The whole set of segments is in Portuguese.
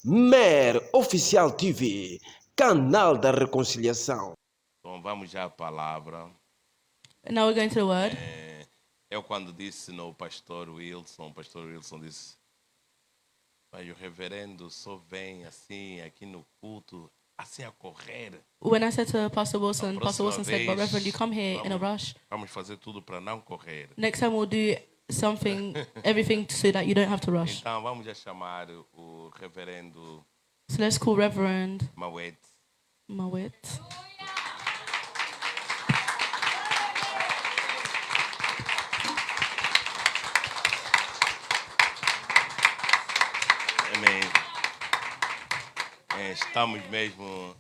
MER Oficial TV, canal da reconciliação. Então vamos já à palavra. Now we're going to the word. Eu quando disse no pastor Wilson disse, mas o reverendo só vem assim aqui no culto, assim a correr. When I said to Pastor Wilson said, but vez, Reverend, you come here in a rush. Vamos fazer tudo para não correr. Next time we'll do something, everything so that you don't have to rush. Então vamos já chamar o reverendo So let's call Reverend Mawet. Amém. Estamos mesmo,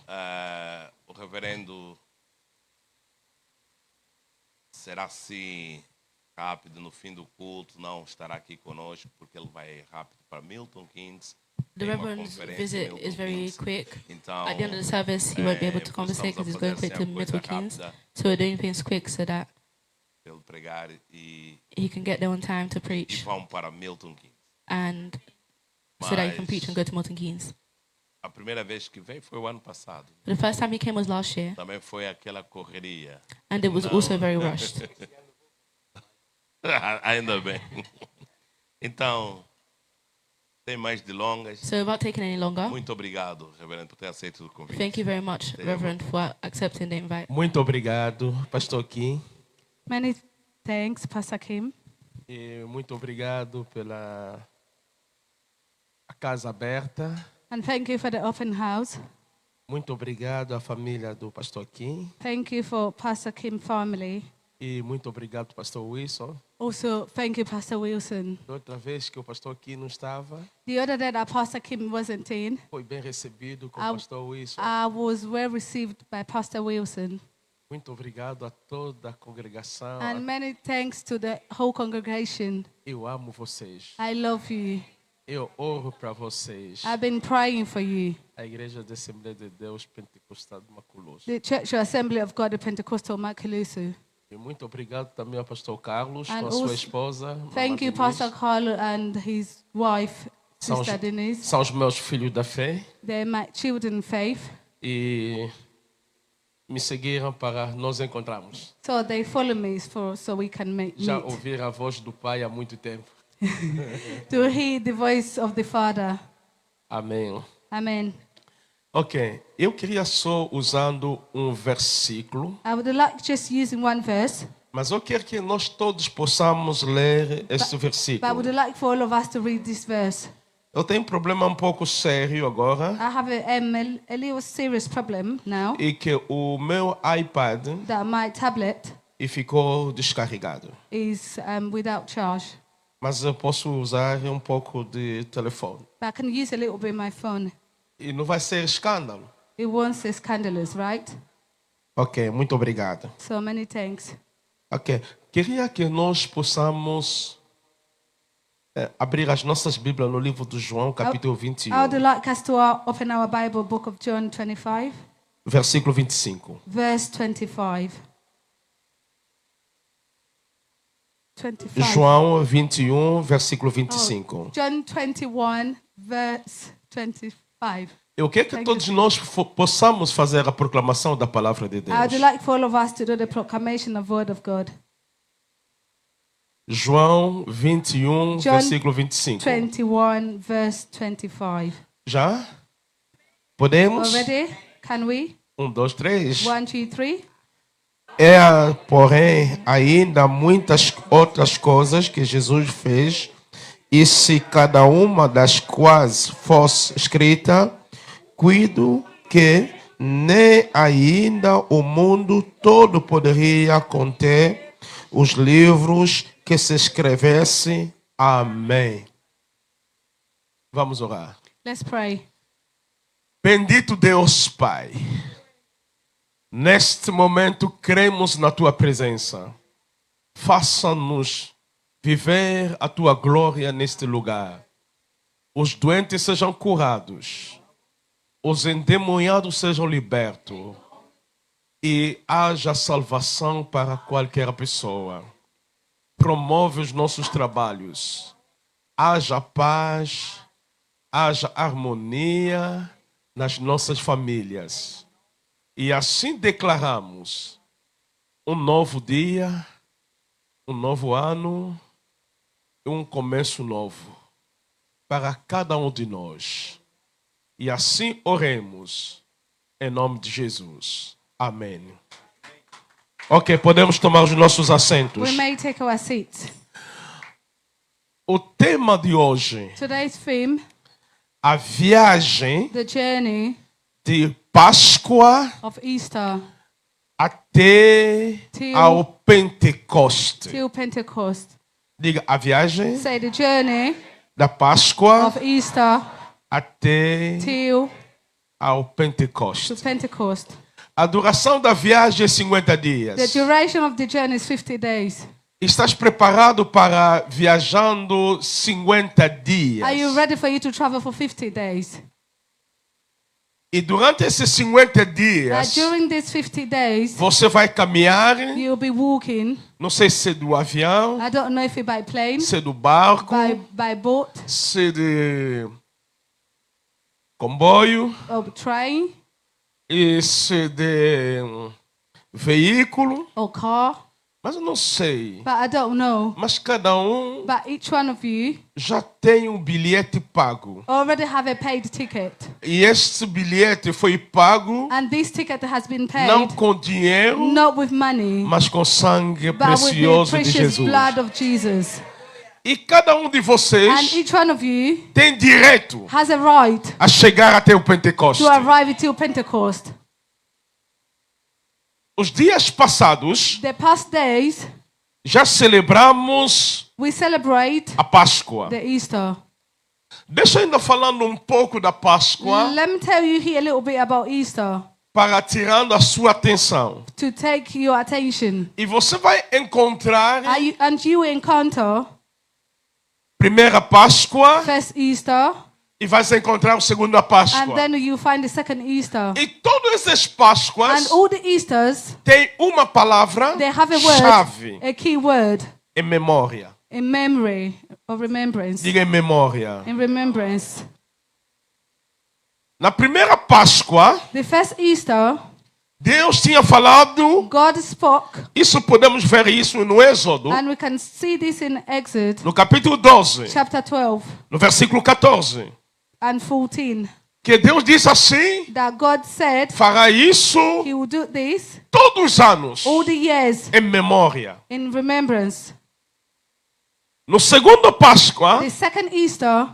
o reverendo será assim rápido no fim do culto, não estará aqui conosco porque ele vai rápido para Milton Keynes. The Reverend's visit is very quick. At the end of the service, he won't be able to conversate because he's going quick to Milton Keynes. So we're doing things quick so that he can get there on time to preach. Vão para Milton Keynes. And so that he can preach and go to Milton Keynes. A primeira vez que veio foi o ano passado. The first time he came was last year. Também foi aquela correria. And it was also very rushed. Ainda bem. Então, sem mais delongas. So without taking any longer, muito obrigado, reverendo, por ter aceito o convite. Thank you very much, Reverend, for accepting the invite. Muito obrigado, Pastor Kim. Many thanks, Pastor Kim. E muito obrigado pela a casa aberta. And thank you for the open house. Muito obrigado à família do Pastor Kim. Thank you for Pastor Kim family. E muito obrigado, Pastor Wilson. Also, thank you, Pastor Wilson. Da outra vez que o Pastor Kim não estava, The other day that Pastor Kim wasn't in, foi bem recebido com o Pastor Wilson. I was well received by Pastor Wilson. Muito obrigado a toda a congregação. And many thanks to the whole congregation. Eu amo vocês. I love you. Eu oro para vocês. I've been praying for you. A Igreja da Assembleia de Deus Pentecostal de Maculuso. The Church Assembly of God, the Pentecostal Maculuso. E muito obrigado também ao Pastor Carlos, And com a sua esposa. Thank you, Pastor Carlo, and his wife, Sister Denise. São os meus filhos da fé. They're my children in faith. E me seguiram para nos encontrarmos. So they follow me so we can meet. Já ouviram a voz do Pai há muito tempo. To hear the voice of the Father. Amém. Amen. Ok, eu queria só usando um versículo. I would like just using one verse. Mas eu quero que nós todos possamos ler este versículo. But I would like for all of us to read this verse. Eu tenho um problema um pouco sério agora. I have a little serious problem now. E que o meu iPad that my tablet ficou descarregado. Is without charge. Mas eu posso usar um pouco de telefone. But I can use a little bit my phone. E não vai ser escândalo. It won't say scandalous, right? Ok, muito obrigado. So many thanks. Ok, queria que nós possamos abrir as nossas Bíblias no livro de João, capítulo 21. I would like us to open our Bible, book of John 25. Versículo 25. Verse 25. João 21, versículo 25. John 21, verse 25. Eu quero que todos nós possamos fazer a proclamação da palavra de Deus. I would like for all of us to do the proclamation of the word of God. João 21, John versículo 25. 21, verse 25. Já? Podemos? Already? Can we? 1, 2, 3. 1, 2, 3. Porém, ainda muitas outras coisas que Jesus fez, e se cada uma das quais fosse escrita, cuido que nem ainda o mundo todo poderia conter os livros que se escrevesse. Amém. Vamos orar. Let's pray. Bendito Deus Pai. Neste momento, cremos na Tua presença. Faça-nos viver a Tua glória neste lugar. Os doentes sejam curados. Os endemoniados sejam libertos. E haja salvação para qualquer pessoa. Promove os nossos trabalhos. Haja paz. haja harmonia nas nossas famílias. E assim declaramos um novo dia, um novo ano e um começo novo para cada um de nós. E assim oremos em nome de Jesus. Amém. Ok, podemos tomar os nossos assentos. We may take our seats. O tema de hoje, Today's theme, a viagem the journey de Páscoa of Easter até ao Pentecoste. till Pentecost. Diga, a viagem Say the journey da Páscoa of Easter até till ao to Pentecoste. Pentecost. A duração da viagem é 50 The dias. duration of the journey is 50 days. Estás preparado para viajando 50 dias? Are you ready for you to travel for 50 days? E durante esses 50 dias, During these 50 days, você vai caminhar, you'll be walking. não sei se é do avião, I don't know if you're by plane, se é do barco, by boat, se é de comboio, or train, e se é de veículo, or car. mas eu não sei. But I don't know. Mas cada um But each one of you já tem um bilhete pago. already have a paid ticket. E este bilhete foi pago And this ticket has been não paid com dinheiro, not with money, mas com sangue but with the precioso de precious Jesus. blood of Jesus. E cada um de And vocês each one of you tem direito has a right a chegar até o Pentecoste. to arrive till Pentecost. Os dias passados The past days, já celebramos we celebrate a Páscoa. the Easter. Deixa eu ainda falando um pouco da Páscoa Let me tell you here a little bit about Easter para tirando a sua atenção. to take your attention. E você vai encontrar And you encounter primeira Páscoa first Easter, e vai encontrar o segundo and Páscoa. then you find the second Easter. E todas as Páscoas And all the Easters, têm uma palavra they have a chave word, a key word, em memória. in memory or remembrance. Diga em memória. In remembrance. Na primeira Páscoa, The first Easter, Deus tinha falado, God spoke, isso podemos ver isso no Êxodo, and we can see this in Exodus no capítulo 12, chapter 12 no versículo 14, and 14, que Deus disse assim, that God said fará isso He will do this todos os anos, all the years em memória. in remembrance. No segundo Páscoa, The second Easter,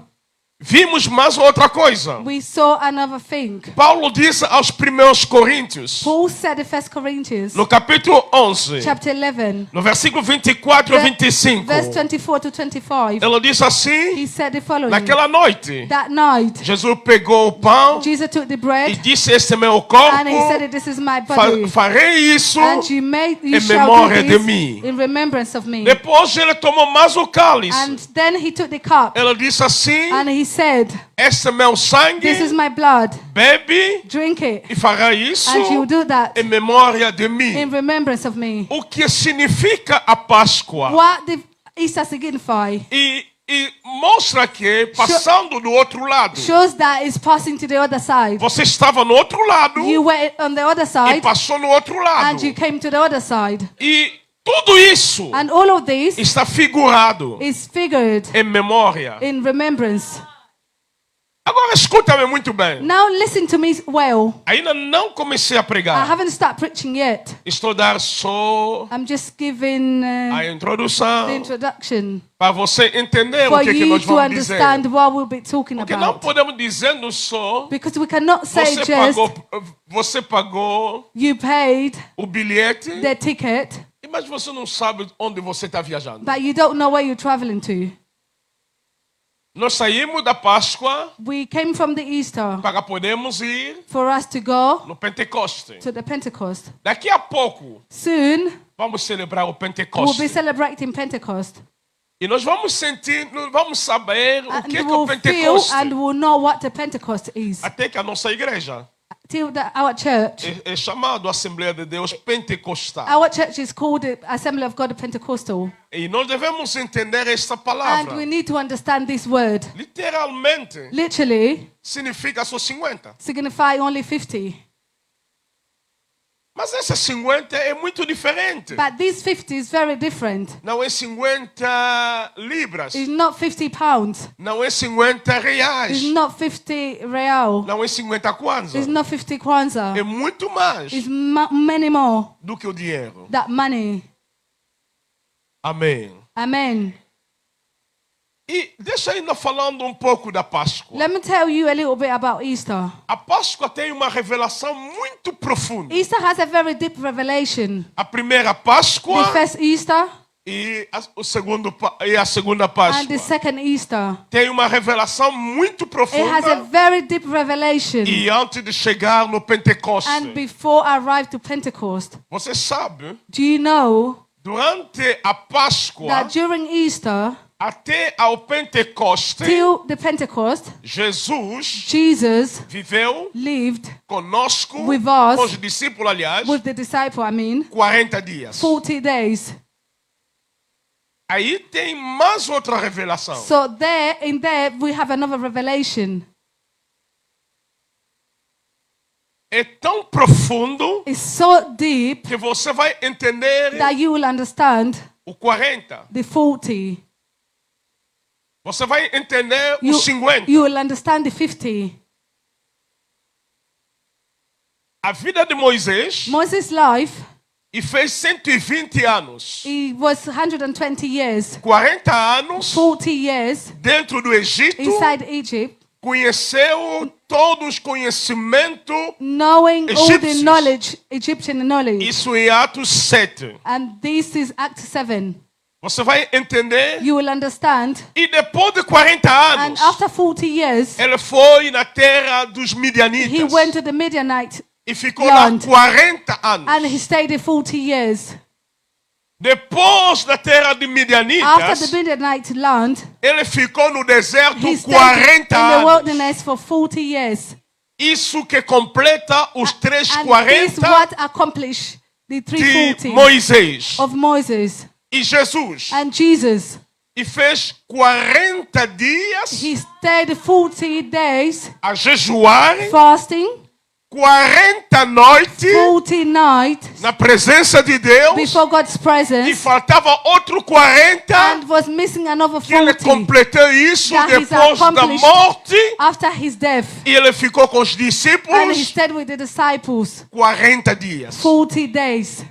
vimos mais outra coisa. we saw another thing. Paulo disse aos primeiros Coríntios, Paul said in 1 Corinthians no capítulo 11, chapter 11, no versículo 24 a 25, verse 24 to 25, ele diz assim, he said the following. naquela noite, That night, Jesus pegou o pão Jesus took the e bread disse, este é meu corpo, and he said, this is my body. farei isso. And you em shall memória do de this mim. in remembrance of me. Depois ele tomou mais o cálice. And then he took the cup Ele disse assim, and he said, este é meu sangue, this is my blood. bebe Drink it. e fará isso And you do that em memória de in mim. remembrance of me. O que significa a Páscoa? What did Easter signify? E mostra que passando do outro lado. Shows that it's passing to the other side. Você estava no outro lado You were on the other e side passou no outro lado. and you came to the other side. E tudo isso And all of this está figurado is figured em memória. in remembrance. Agora escuta-me muito bem. Now listen to me well. Ainda não comecei a I pregar. haven't started preaching yet. Estou a dar só I'm just giving a introdução the introduction para você entender for o que you nós to vamos dizer. understand what we'll be talking Porque não about. podemos dizer só Because we cannot say você pagou you paid o bilhete, the ticket, mas você não sabe onde você está viajando. but you don't know where you're traveling to. Nós saímos da Páscoa We came from the Easter para podermos ir for us to go no Pentecoste. to the Pentecost. Daqui a pouco Soon, vamos celebrar o we'll Pentecoste. be celebrating Pentecost. E nós vamos sentir, nós vamos saber o And que é o we'll feel Pentecoste. and we'll know what the Pentecost is. Até que a nossa igreja our church. É chamado Assembleia de Deus Pentecostal. Our church is called the Assembly of God Pentecostal. E nós devemos entender esta And palavra. we need to understand this word. Literalmente, Literally, significa só 50. signify only 50. Mas essa 50 é muito diferente. But this 50 is very different. Não é 50 libras. It's not 50 pounds. Não é 50 reais. It's not 50 real. Não é 50 kwanza. It's not 50 kwanzaa. É muito mais It's many more do que o dinheiro. that money. Amém. Amen. E deixa ainda falando pouco da Páscoa. Let me tell you a little bit about Easter. A Páscoa tem uma revelação muito profunda. Easter has a very deep revelation. A primeira Páscoa The first Easter e a segunda and Páscoa the second Easter. tem uma revelação muito It has a profunda. very deep revelation. E antes de chegar no Pentecostes, And before I arrived to Pentecost, você sabe, do you know durante a Páscoa that during Easter até ao Pentecostes, till the Pentecost, Jesus Jesus viveu lived conosco, with us, com os discípulos, aliás, with the disciple, 40 dias. 40 days. Aí tem mais outra revelação. So in there we have another revelation. É tão profundo It's so deep que você vai entender that you will understand o 40. the 40. Você vai entender o You 50. will understand the 50. A vida de Moisés Moses' life, e fez 120 anos. he was 120 years, 40 anos 40 years dentro do Egito, inside Egypt, conheceu todo o conhecimento. knowing all the Egyptians. knowledge, Egyptian knowledge. Isso em Atos 7. And this is Act 7. Você vai entender. You will understand. E depois de 40 And anos, after 40 years, ele foi na terra dos he Midianitas. went to the Midianite E ficou lá land. 40 anos. and he stayed there 40 years. Depois da terra de After Midianitas, the Midianite land, ele ficou no deserto he stayed 40 in the anos. wilderness for 40 years. Isso que completa os And this 340 what accomplished the de 340 Moisés of Moses e Jesus. and Jesus. E fez 40 dias He stayed 40 days a jejuar, fasting, 40 noites 40 nights na presença de Deus. before God's E presence, faltava outro 40 and was missing another que ele 40 completou isso that he's depois da accomplished morte. after his death. E ele ficou com os And he discípulos stayed with the disciples 40 dias. 40 days.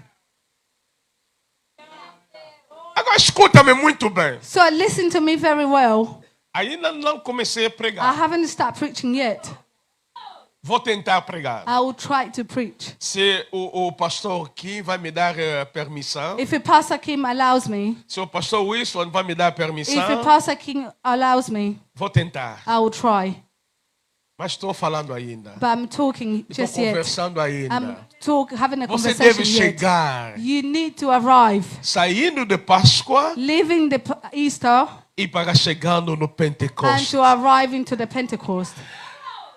Agora escuta-me muito bem. So listen to me very well. Ainda não comecei a I pregar. haven't started preaching yet. Vou tentar pregar. I will try to preach. Se o pastor Kim vai me dar permissão. If the Pastor Kim allows me, Se o pastor Wilson vai me dar if the permissão. Pastor Kim allows me, Vou tentar. I will try. Mas estou falando ainda. But I'm talking Estou just yet. conversando I'm ainda. having a Você conversation deve yet. chegar You need to arrive, saindo de Páscoa leaving the Easter e para chegando no and Pentecostes. to arriving to the Pentecost.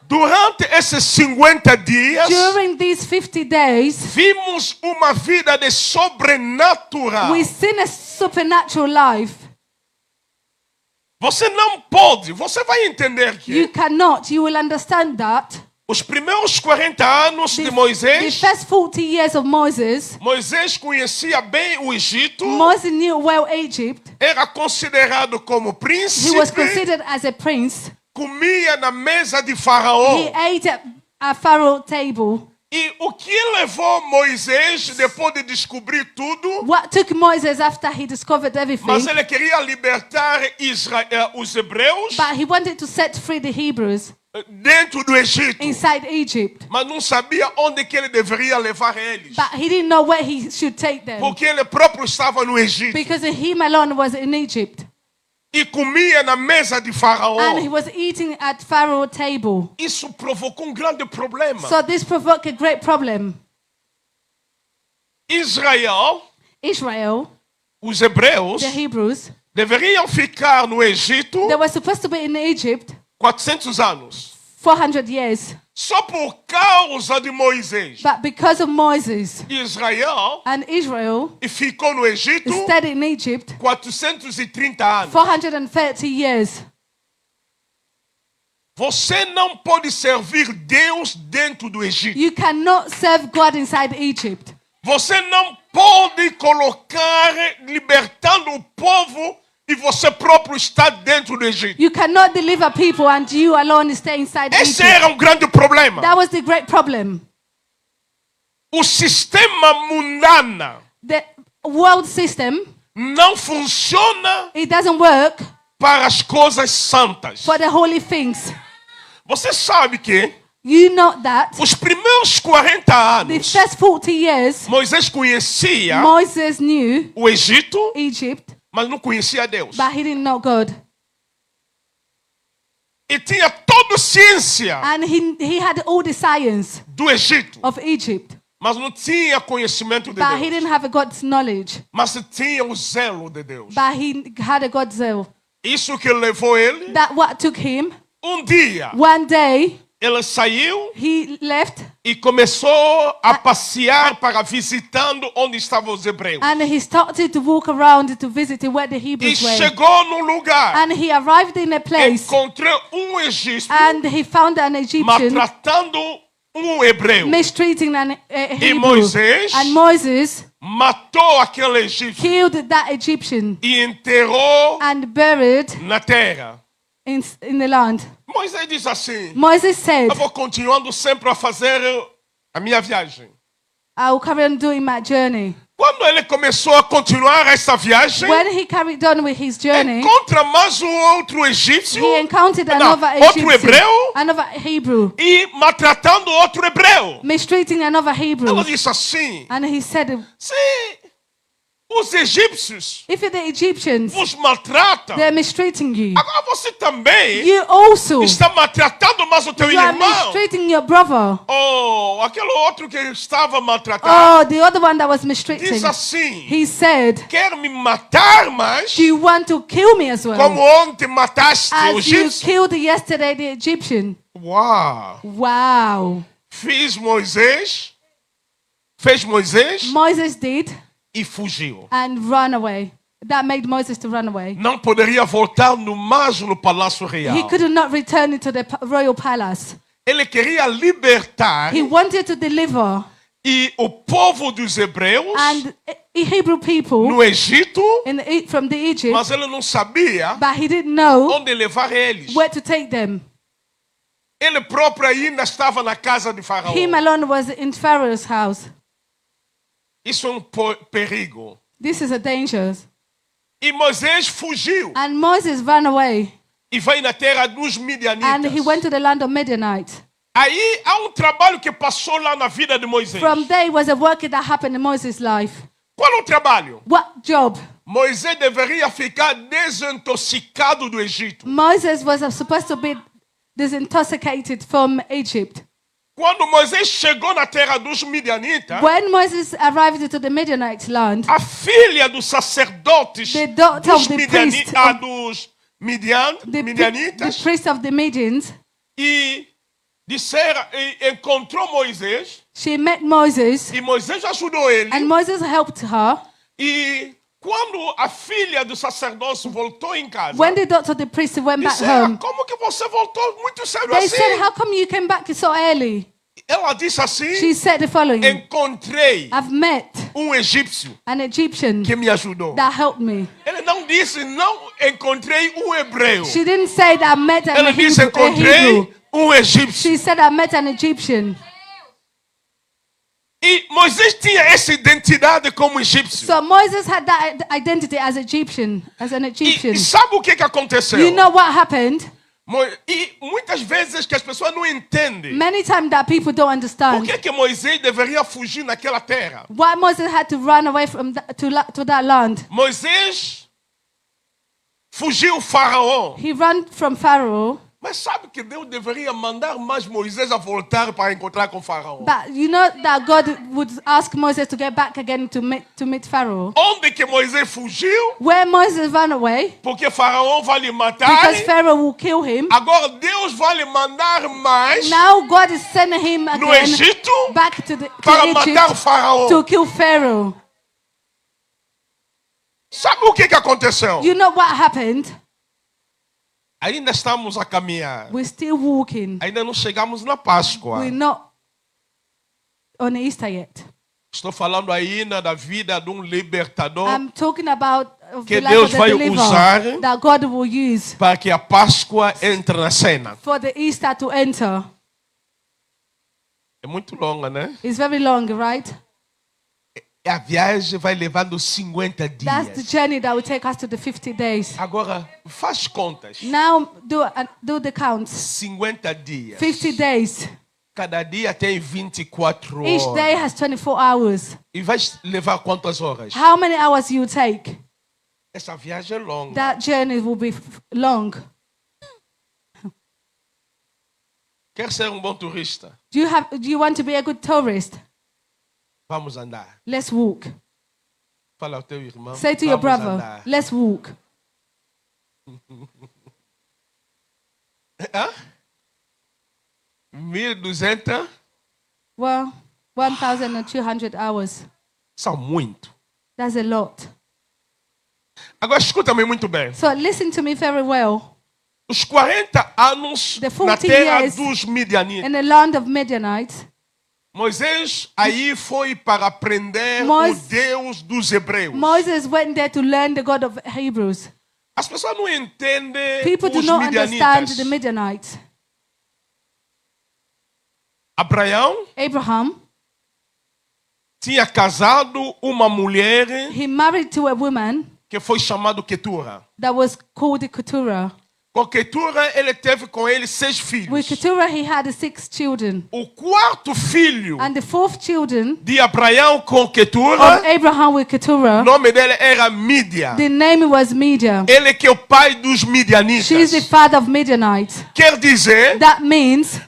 Durante esses 50 dias, During these 50 days, vimos uma vida de sobrenatural. we've seen a supernatural life. Você não pode, você vai entender You que cannot, you will understand that. os primeiros 40 anos de The Moisés, first 40 years of Moses, Moisés conhecia bem o Egito, Moses knew well Egypt. era considerado como He was príncipe, considered as a prince. comia na mesa de He Faraó. ate at Pharaoh's table. E o que levou Moisés, depois de descobrir tudo, What took Moses after he discovered everything? mas ele queria libertar Israel, os hebreus But he wanted to set free the Hebrews dentro do Egito, inside Egypt. mas não sabia onde que ele deveria levar eles, But he didn't know where he should take them. porque ele próprio estava no Egito Because him alone was in Egypt. e comia na mesa de Faraó. And he was eating at Pharaoh's table. Isso provocou grande problema. So this provoked a great problem. Israel, Israel, os hebreus, the Hebrews, deveriam ficar no Egito they were supposed to be in Egypt 400 anos. 400 years. Só por causa de Moisés. But because of Moses Israel and Israel ficou no Egito stayed in Egypt 430 anos. 430 years. Você não pode servir Deus dentro do Egito. You cannot serve God inside Egypt. Você não pode colocar libertando o povo e você próprio está dentro do Egito. You cannot deliver people and you alone stay inside Esse Egypt. era um grande problema. That was the great problem. O sistema mundano The world system, não funciona it doesn't work para as coisas santas. for the holy things. Você sabe que You know that os primeiros 40 the anos first 40 years Moisés conhecia Moses knew o Egito, Egypt, mas não conhecia Deus. but he didn't know God. E tinha toda a ciência And he had all the science do Egito, of Egypt, mas não tinha conhecimento de but he Deus. didn't have a God's knowledge. Mas tinha o zelo de Deus. But he had a God's zeal. Isso que levou ele. That what took him. Dia, One day, ele saiu he left e começou a passear para visitando onde estavam os hebreus. and he started to walk around to visit where the E Hebrews were. chegou num lugar. And he arrived in a place Encontrou egípcio and he found an Egyptian maltratando hebreu. mistreating an E Hebrew. Moisés And Moses matou aquele egípcio killed that Egyptian e enterrou and buried na terra. in the land. Moisés diz assim: Moses said, eu vou continuando sempre a fazer a minha viagem. I will carry on doing my journey. Quando ele começou a continuar essa viagem, When he carried on with his journey, encontra mais outro egípcio, he encountered não, another outro Egyptian, hebreu another Hebrew, e maltratando outro hebreu. mistreating another Hebrew. Ela disse assim: And he said, se os egípcios if the Egyptians, os maltratam, they're mistreating you, agora você também you also, está maltratando mais o teu you are irmão. mistreating your brother. Oh, aquele outro que estava maltratando Oh, the other one that was diz mistreating. assim: He said, quer me matar mais, do you want to kill me as como well? ontem mataste o As you egípcio? killed yesterday the Egyptian. Uau! Wow. Fez Moisés Moses did e fugiu. and run away. That made Moses to run away. Não poderia voltar mais no palácio real. He could not return to the royal palace. Ele queria libertar He wanted to deliver e o povo dos hebreus and Hebrew people no Egito, from the Egypt, mas ele não sabia but he didn't know onde levar eles. where to take them. Ele próprio ainda estava na casa de Faraó. Him alone was in Pharaoh's house. Isso é perigo. This is a danger. E Moisés fugiu And Moses ran away e vai na terra dos and midianitas. he went to the land of Midianite. Aí há trabalho que passou lá na vida de Moisés. From there was a work that happened in Moses' life. Qual é o trabalho? What job? Moisés deveria ficar desintoxicado do Egito. Moses was supposed to be disintoxicated from Egypt. Quando Moisés chegou na terra dos midianitas, When Moses arrived to the Midianite land, a filha dos sacerdotes the daughter dos of the priest, dos the midianitas priest of the Midians, e encontrou Moisés she met Moses e Moisés ajudou ele. and Moses helped her. E quando a filha do sacerdote voltou em casa, When the daughter of the priest went back disseram, home, como que você voltou muito cedo they assim? said, how come you came back so early? Ela disse assim: She said the following, encontrei I've met egípcio an Egyptian que me ajudou. that helped me. Ele não disse, não encontrei hebreu. She didn't say that I met an Ela disse, Hebrew. encontrei egípcio. She said I met an Egyptian. E Moisés tinha essa identidade como egípcio. So Moses had that identity as Egyptian, as an Egyptian. E sabe o que aconteceu? You know what happened? E muitas vezes que as pessoas não entendem. Many times that people don't Por understand que Moisés deveria fugir naquela terra? why Moses had to run away from to that land. Moisés fugiu Faraó, He ran from Pharaoh, Mas sabe que Deus deveria mandar mais Moisés a voltar para encontrar com Faraó. But you know that God would ask Moses to get back again to meet Pharaoh. Onde que Moisés fugiu? Where Moses ran away, Porque Faraó vai lhe matar. because Pharaoh will kill him. Agora Deus vai lhe mandar mais Now God is sending him no again Egito back to para matar Egypt Faraó. to kill Pharaoh. Sabe o que aconteceu? You know what happened? Ainda estamos a caminhar. We're still walking. Ainda não chegamos na Páscoa. We're not on Easter yet. Estou falando ainda da vida de libertador I'm talking about que the life Deus of the vai deliverer usar that God will use para que a Páscoa entre na cena. for the Easter to enter. É muito longa, né? It's very long, right? A viagem vai levando 50 That's the dias. journey that will take us to the 50 days. Agora, faz contas. Now do the counts. 50 dias. 50 days. Cada dia tem 24 Each day horas. has 24 hours. E vai levar quantas horas? How many hours you take? Essa viagem é longa. That journey will be long. Quer ser um bom turista? Do you want to be a good tourist? Vamos andar. Let's walk. Fala ao teu irmão. Say to your Vamos brother, andar. let's walk. Hã? 1.200 Well, 1,200 hours. são muito. That's a lot. Agora escuta-me muito bem. So listen to me very well. Os 40 anos The 40 na terra years dos Midianitas. In the land of Midianites, Moisés aí foi para aprender o Deus dos hebreus. Moses went there to learn the God of Hebrews. As pessoas não entendem People do os not understand Midianitas. the Midianites. Abraão tinha casado uma mulher He married to a woman que foi chamada Ketura. that was called Keturah. Com Ketura ele teve com ele 6 filhos. With Keturah, he had 6 children. O quarto filho And the 4th children de Abraão com of Ketura, Abraham with o Keturah, nome dele era Mídia. the name was Midian. Ele que é o pai dos Midianitas. She's the father of Midianites. Quer dizer, That means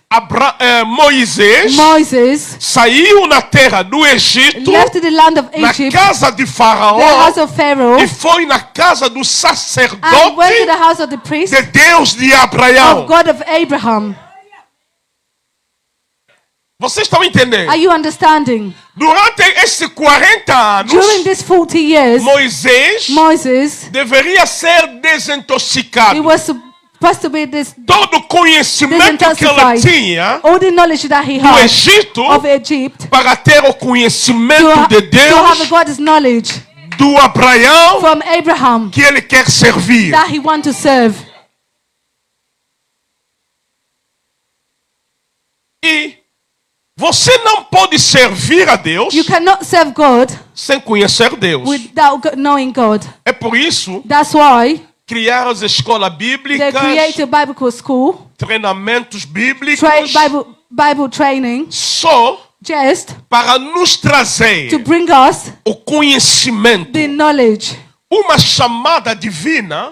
Moisés Moses saiu na terra do Egito, left the land of na Egypt, casa de the Faraó, house of Pharaoh, e foi na casa do and went to sacerdote the house of the priest de Deus de of Abraão. God of Abraham. Vocês estão entendendo? Are you understanding? Durante esses 40 anos, During these 40 years, Moisés Moses, deveria ser he desintoxicado. was supposed to be this Todo o conhecimento que ela Desintoxified. tinha all the knowledge that he do had Egito of Egypt para ter o conhecimento de to have Deus God's knowledge do Abraão from Abraham que ele quer servir. that he want to serve. E você não pode servir a Deus You cannot serve God sem conhecer Deus. without knowing God. É por isso That's why criar as escolas they bíblicas, create a Bible school, treinamentos bíblicos, Bible training, só just para nos trazer to bring us o conhecimento. the knowledge. Uma chamada divina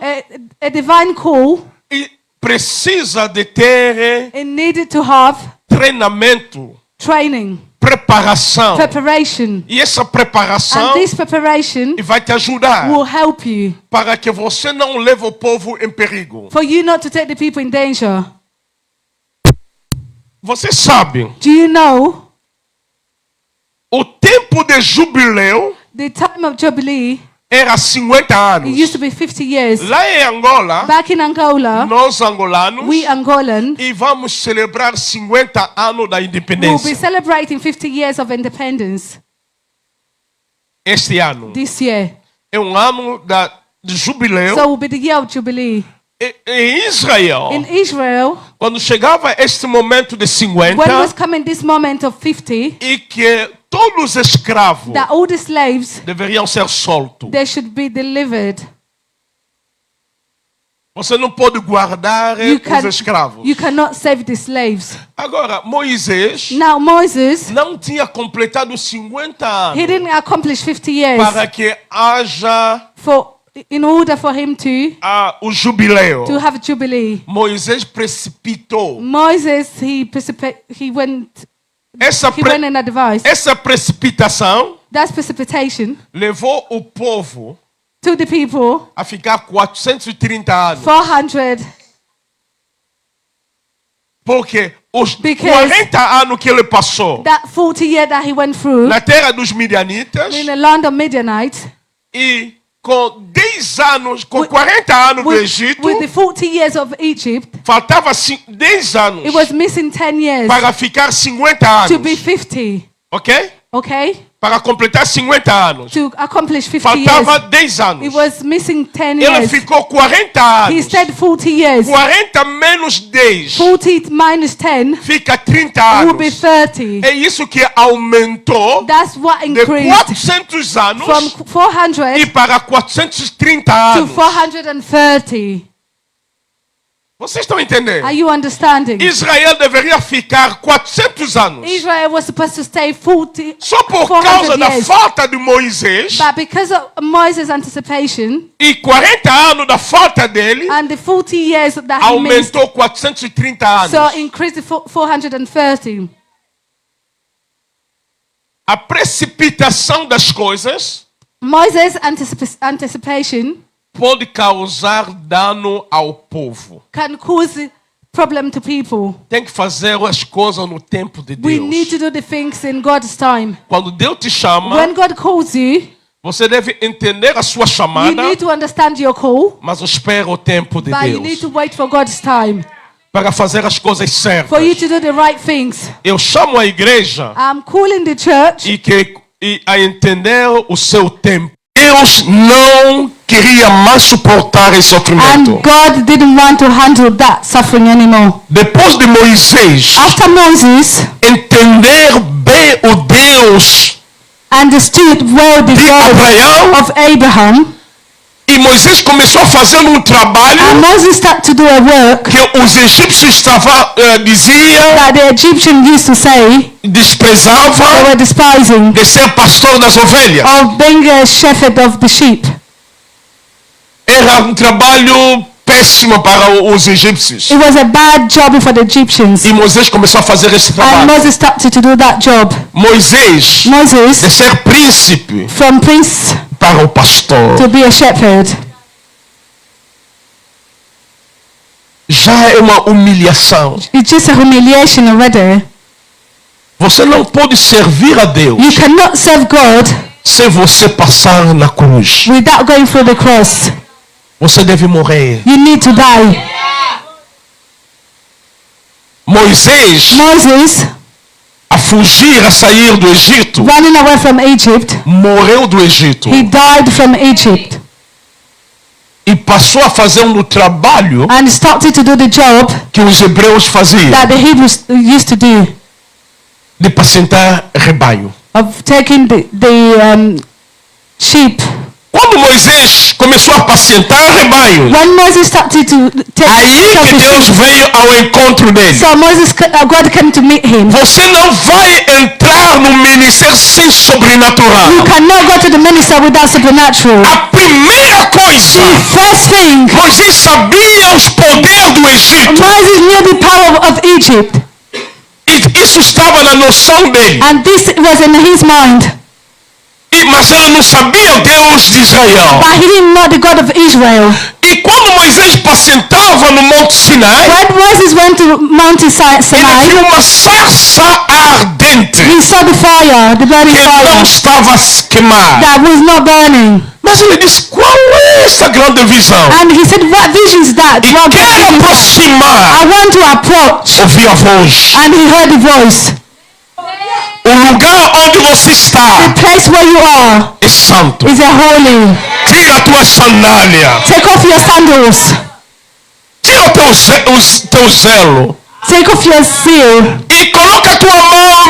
A divine call, e precisa de ter it needed to have treinamento, training, preparação. preparation. E essa preparação And this preparation vai te ajudar will help you para que você não leve o povo em perigo. for you not to take the people in danger. Você sabe, Do you know o tempo de jubileu the time of Jubilee? era 50 It used anos. to be 50 years. Lá em Angola, Back in Angola, nós angolanos, we Angolan e vamos celebrar 50 anos da will be independência celebrating 50 years of independence este ano. this year. É um ano de jubileu. So it will be the year of Jubilee. Em Israel, In Israel, quando chegava este momento de 50, when was coming this moment of 50, e que todos os escravos that all the slaves, deveriam ser soltos. they should be delivered. Você não pode guardar os escravos. You cannot save the slaves. Agora, Moisés Now Moses, não tinha completado 50 anos he didn't accomplish 50 years para que haja for in order for him o jubileu, to have a jubilee, Moisés precipitou. Moses he went in advice. Essa precipitação That precipitation levou o povo to the people a ficar 430 anos. 400. Porque os 40 anos que ele passou That 40 years that he went through na terra dos midianitas in the land of Midianites, e com 10 anos, com 40 anos do Egito, with the 40 years of Egypt, faltava 10 anos it was missing 10 years para ficar 50 anos. to be 50. Okay? Para completar 50 anos. To accomplish 50 Faltava years. 10 anos. It was missing 10 Ele years. ficou 40 anos. He stayed 40 years. 40 menos 10 40 minus 10 fica 30 will be anos. 30. É isso que aumentou That's what de increased 400 anos from 400 e para 430 to anos. 430. Vocês estão entendendo? Are you understanding? Israel deveria ficar 400 anos. Israel was supposed to stay 40, Só por 400 causa da years. falta de Moisés But because of Moses' anticipation e 40 anos da falta dele, and the 40 years that he missed, aumentou 430 anos. so increased to 430. A precipitação das coisas Moses' anticipation pode causar dano ao povo. can cause problem to people. Tem que fazer as coisas no tempo de We need to Deus. do the things in God's time. Quando Deus te chama, When God calls you, você deve entender a sua you chamada, need to understand your call, mas espera o tempo de but you need Deus to wait for God's time para fazer as coisas certas. for you to do the right things. Eu chamo a igreja I'm calling the church e a entender o seu tempo. Deus não queria mais suportar esse sofrimento. and God didn't want to handle that suffering anymore. Depois de Moisés After Moses entender bem o Deus understood well the de God Abraão, of Abraham, e Moisés começou a fazer um trabalho and Moses started to do a work que os egípcios diziam, that the Egyptians used to say they desprezavam, were despising, de ser pastor das ovelhas. of being a shepherd of the sheep. Era um trabalho péssimo para os egípcios. It was a bad job for the Egyptians. E Moisés começou a fazer esse And trabalho. Moses started to do that job. Moisés, de Moses, ser príncipe from prince para o pastor. to be a shepherd, Já é uma humilhação. it's just a humiliation already. Você não pode servir a Deus You cannot serve God sem você passar na cruz. without going through the cross. Você deve morrer. You need to die. Moisés, Moses, a fugir, a sair do Egito, running away from Egypt, morreu do Egito he died from Egypt e passou a fazer um trabalho and started to do the job que os hebreus faziam, that the Hebrews used to do, de pacentar rebanho. of taking the sheep. Quando Moisés começou a pacentar rebanho, When Moses started to take aí care of que the Deus sheep, veio ao encontro dele. so God came to meet him. Você não vai entrar no ministério sem sobrenatural. You cannot go to the minister without supernatural. A primeira coisa, First thing, Moisés sabia os poderes do Egito. Moses knew the power of Egypt, E isso estava na noção dele. and this was in his mind. Mas ele não sabia o Deus de Israel. But he didn't know the God of Israel. E quando Moisés pacientava no Monte Sinai, When Moses went to Mount ele Sinai, viu uma sarça ardente he saw the fire, the burning que não fire, estava a se queimar. that was not burning. Mas ele disse, qual é essa grande visão? And he said, what vision is that? E What quero vision is that? aproximar, I want to approach. ouvir a voz. And he heard the voice. O lugar onde você The está place where you are é santo. is a holy. Tira a tua sandália. Take off your sandals. Tira o teu zelo. Take off your seal. E coloca a tua mão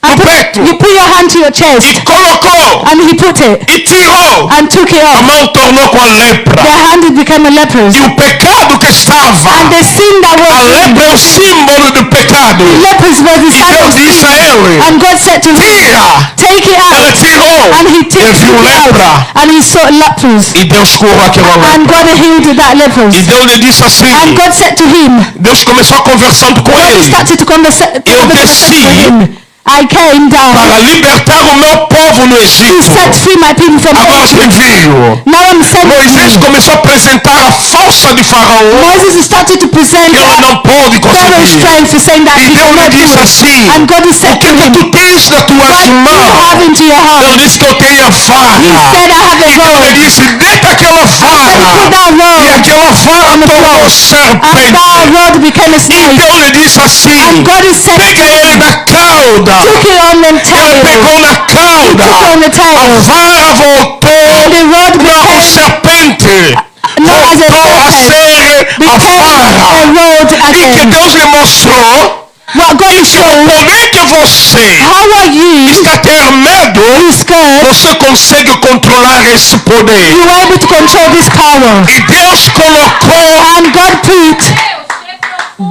no peito. You put your hand to your E chest. colocou. And he put it. E tirou. And took it A off. mão tornou com a lepra. Their hand became a leprous. E o pecado que estava. And the sin that A was lepra é o símbolo do pecado. lepers was the E sign Deus of disse sin. a ele, And God said to him, tira. take it Ele out. tirou. And he ele viu lepra. and he saw lepers. E Deus curou aquela And lepra. God healed that lepers. E Deus lhe disse assim. And God said to him, Deus começou a conversando com God ele. started to converse Eu with desci him. I came down para libertar o meu povo no to Egito. set free my people from Agora te Egypt. envio. Now I'm sending Moisés you. começou a apresentar a força de Faraó. Moses started to present Que ele não pode Pharaoh's conseguir. strength, saying that E he Deus lhe cannot do disse it. assim. And God has O said que to que him, tu tens nas tuas what do you mãos? have into your Ele hand? disse que eu tenho a He vara. said, I have a Então rod. ele disse, deita aquela And vara. put that E rod. aquela vara tornou And that serpente. rod became a E snake. Deus lhe disse assim, And God has said to pega ele him, na cauda. took it on the Ele tail. pegou na cauda. Took it on the A tail. vara voltou And the rod não became serpente. not as a Voltou a serpent. ser a Became a vara. rod E que again. Deus lhe mostrou What God que no showed, poder que você how are you está ter medo, scared? você consegue controlar esse poder. You are able to control this power. E Deus colocou, And God put,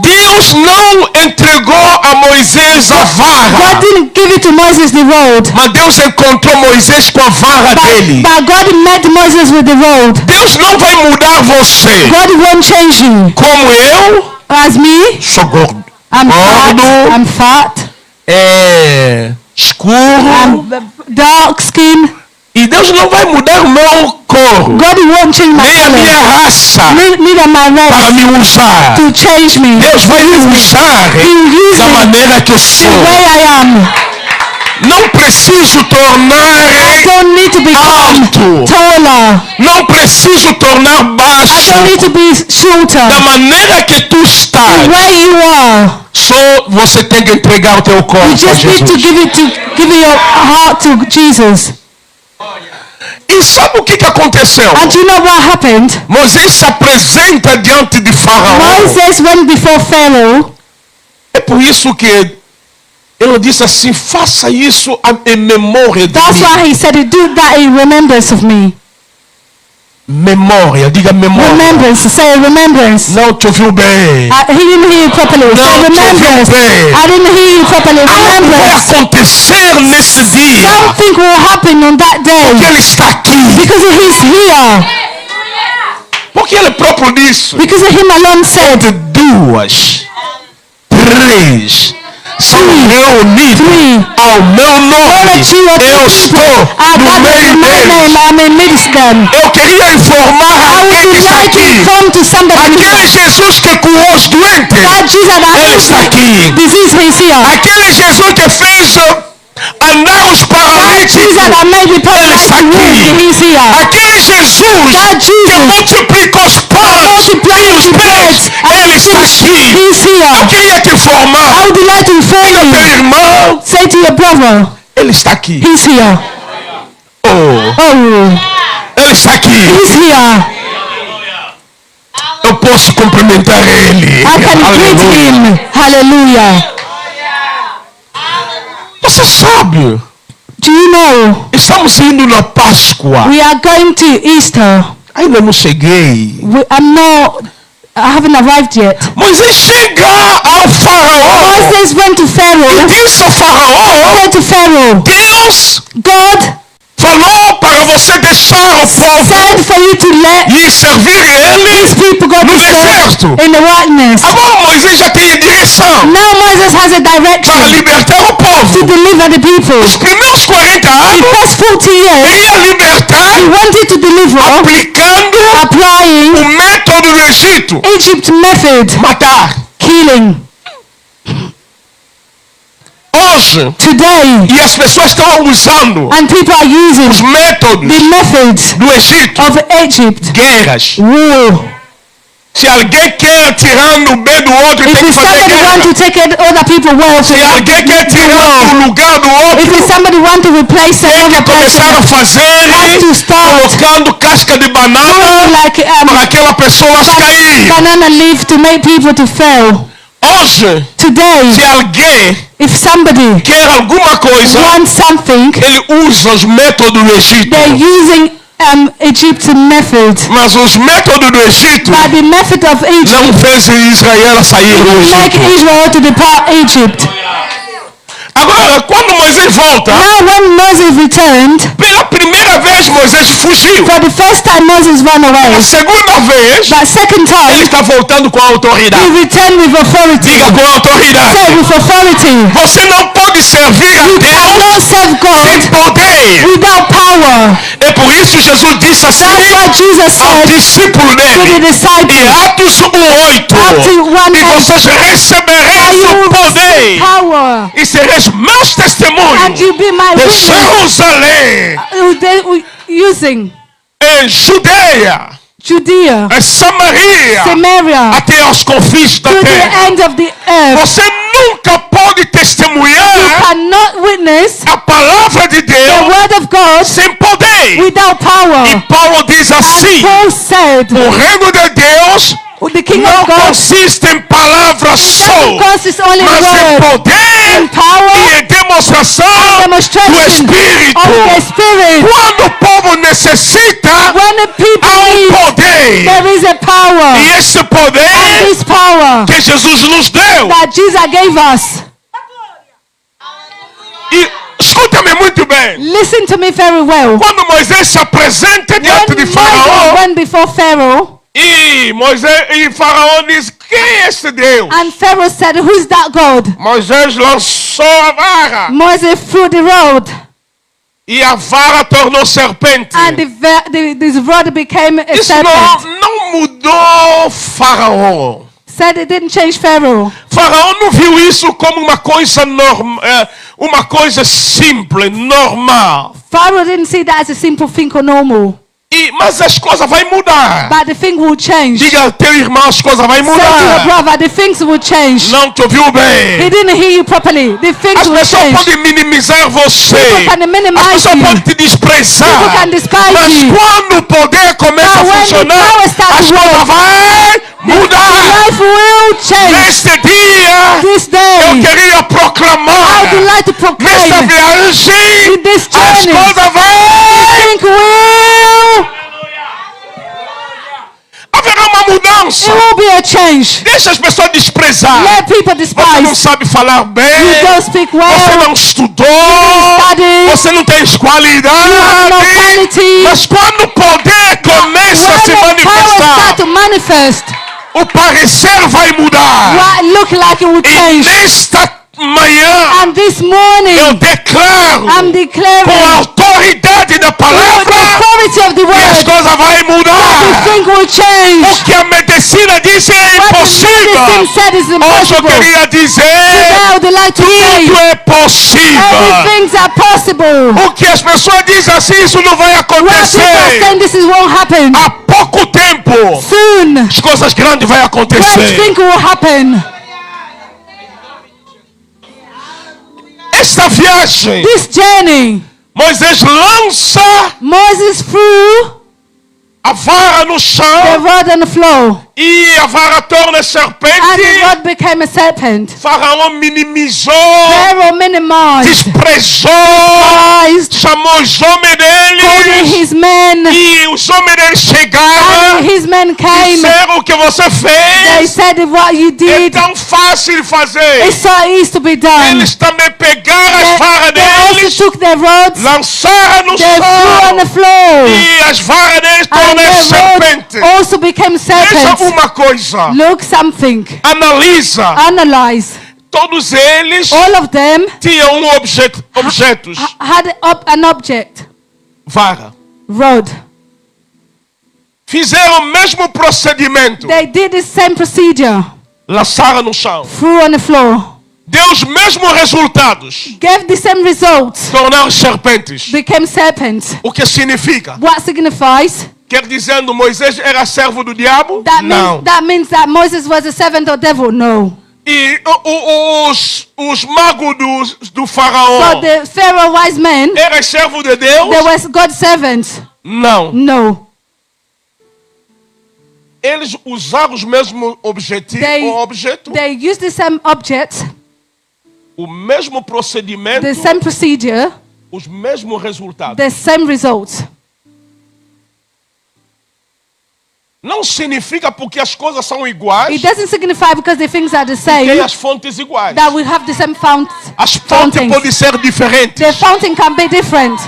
Deus não entregou a Moisés a God vara, didn't give it to Moses the rod. mas Deus encontrou Moisés com a vara dele. But God met Moses with the rod. Deus não vai mudar você. God won't change you. Como eu, As me, sou gordo, I'm fat. Gordo. I'm fat. escuro, I'm dark skin. e Deus não vai mudar o meu cor, God won't change my nem a minha color. raça, Neither my para race me usar. to change me. Deus vai me usar He da uses maneira que eu the sou. way I am. Não preciso tornar I don't need to become alto. taller. Não preciso tornar I baixo. don't need to be shorter. Da maneira que tu estás, Where you are, só você tem que entregar o teu you corpo a just need to Jesus. give your heart to Jesus. E sabe o que aconteceu? And you know what happened? Moisés se apresenta diante de Faraó. Moses went before Pharaoh. É por isso que ele disse assim, faça isso em memória de That's mim. why he said, do that in remembrance of me. Memória, diga memória. Remembrance, say remembrance. Não te ouviu bem. He didn't hear you properly. Say Não te ouviu remembrance. bem. I didn't hear you properly. Algo vai Remembrance. acontecer nesse dia. Something will happen on that Porque day ele está aqui. because he's here. Porque ele próprio disse. Because him alone said, De duas, três, são reunidos ao meu nome. Eu estou no meio my name, deles. I'm amidst them. Eu queria informar I alguém would que está like to aqui. inform to somebody Aquele Jesus que curou os doentes, that Jesus ele está that aqui. disease is here. Aquele Jesus que fez andar os Jesus paralíticos, that made the paralyzed está walk, aqui. he's here. Aquele Jesus That que Jesus multiplica os pães multiplied e os the peixes, bread and ele está fish, aqui. he's here. Eu queria te informar. I would like to inform Diga you. teu irmão, Say to your brother, ele está aqui. he's here. Oh, Oh, ele está aqui. he's here. Eu posso cumprimentar ele. I can greet Aleluia. him. Hallelujah. Você sabe, Do you know estamos indo na Páscoa. we are going to Easter? Ainda não cheguei. I haven't arrived yet. Moisés chega ao faraó. Moses went to Pharaoh. Disse ao faraó, Said to Pharaoh, Deus God falou para você deixar o povo said for you to let e servir ele. these people go No to serve deserto. in the wilderness. Agora Moisés já tem a direção Now Moses has a para direction libertar o to povo. deliver the people. Os primeiros 40 The anos, first 40 years, queria libertar he wanted to deliver aplicando applying o método do Egito. Egypt method, Matar. killing. Hoje, Today, e as pessoas estão usando and people are using os métodos the methods do Egito. of Egypt. Guerras. War. Se alguém quer tirar no bem do outro, tem que If fazer somebody want guerra. to take other people wealth, Se alguém quer tirar do lugar do outro, if somebody want to replace tem another que person, começar a fazer have to start colocando casca de banana like para aquela pessoa cair. banana leaf to make people to fail. Hoje, Today, se alguém if somebody quer alguma coisa, wants something, ele usa os métodos do Egito. they're using Egyptian method. Mas os métodos do Egito But the method of Egypt não fez Israel sair do like Egito. Israel to depart Egypt. Agora, quando Moisés volta, Now when Moses returned, pela primeira vez Moisés fugiu. for the first time Moses ran away. A segunda vez, But second ele time, está voltando com he autoridade. returned with authority. Diga com Say autoridade. with authority. Você não pode servir a You cannot Deus serve sem God poder. without power. É por isso Jesus disse assim That's what Jesus ao said discípulo to the dele, em disciples. Atos 1:8, Acts 1:8. e vocês recebereis You o will receive poder power. e sereis meus And testemunhos you be my de witness. Jerusalém, Using em Judeia, Judea, em Samaria, Samaria, até aos confins da to the terra. end of the earth. Você nunca pode You testemunhar cannot witness a palavra de the Deus word of God sem poder. without E power. Paulo diz assim: Paul said, o reino de Deus the king não of God consiste em palavras só, consists only in mas em word, poder in power, e em demonstração do demonstration Espírito. of the Spirit. Quando o povo necessita, When the people há need, poder. there is a power. E esse And poder this power que Jesus nos deu. that Jesus gave us. E escuta-me muito bem. Listen to me very well. Quando Moisés se apresenta diante de When Moses Faraó, went before Pharaoh, e Faraó diz: quem é esse Deus? and Pharaoh said, "Who's that God?" Moisés lançou a vara Moses threw the rod, e a vara tornou serpente. and this rod became a Isso serpent. não mudou Faraó. Said it didn't change Pharaoh. Faraó não viu isso como uma coisa uma coisa simples, normal. Pharaoh didn't see that as a simple thing or normal. Mas as coisas vão mudar. But the thing will change. Diga ao teu irmão, as coisas vão Say to your mudar. brother, the things will change. Não te ouviu He bem. didn't hear you properly. The things As will pessoas change. podem minimizar você. People can As minimize pessoas you. podem te desprezar. People can despise Mas you. quando o poder começa a But when the funcionar, power starts as to coisas work, vão mudar. Life will change. Neste dia, This day, eu queria I proclamar. would like to Nesta proclaim viagem, in this as journey, coisas the vão. thing will, Haverá uma mudança. it will be a change. Deixa as pessoas desprezar. Let people Você não despise. sabe falar bem. You don't speak Você well. não estudou. Study. Você não tem qualidade. You have no quality. Mas quando o poder começa a se When the power manifestar, start to manifest, o parecer vai mudar. what look like it will E change. nesta manhã, And this morning, eu declaro I'm declaring com a autoridade da with the palavra authority of the que as word, coisas vão the mudar. thing will change. O que a medicina disse é What the impossível. medicine said is Hoje eu impossible. queria dizer, Today I would like to say, tudo é possível. everything's are possible. O que as pessoas dizem assim, isso não vai What people are acontecer. saying this is won't happen. Há pouco tempo, Soon, as coisas grandes vão great acontecer. thing will happen. Esta viagem, This journey, Moisés lança Moses threw a vara no the chão rod on the floor, e a vara torna and the serpente. rod became a serpent. Faraó minimizou, Pharaoh minimized, desprezou, despised, chamou os homens calling deles his men, e os homens deles chegaram. and his men came. Disseram o que você They fez. said what you É did tão fácil de fazer. is so easy to be done. Eles também pegaram as varas They also deles, took their rods, lançaram no they threw on the chão floor, e as varas deles and tornaram their serpente. rods also became Veja serpents. uma coisa, Look something, analisa. analyze. Todos eles All of them tinham objetos, had an object, vara. rod. Fizeram o mesmo procedimento, They did the same procedure, lançaram no chão. threw on the floor, Deu os mesmos resultados, gave the same results, tornaram serpentes. became serpents. O que significa? What signifies? Quer dizendo, Moisés era servo do diabo? Não. That means that Moses was a servant of devil? No. E os magos do faraó So the Pharaoh wise men, eram servos de Deus? they were God's servants? Não. No. Eles usaram os mesmos objeto, They used the same objects, o mesmo procedimento, the same procedure, os mesmos resultados. the same results. Não significa porque as coisas são iguais. It doesn't signify because the things are the same. Tem as fontes iguais. That we have the same As fontes podem ser diferentes. The fountain can be different.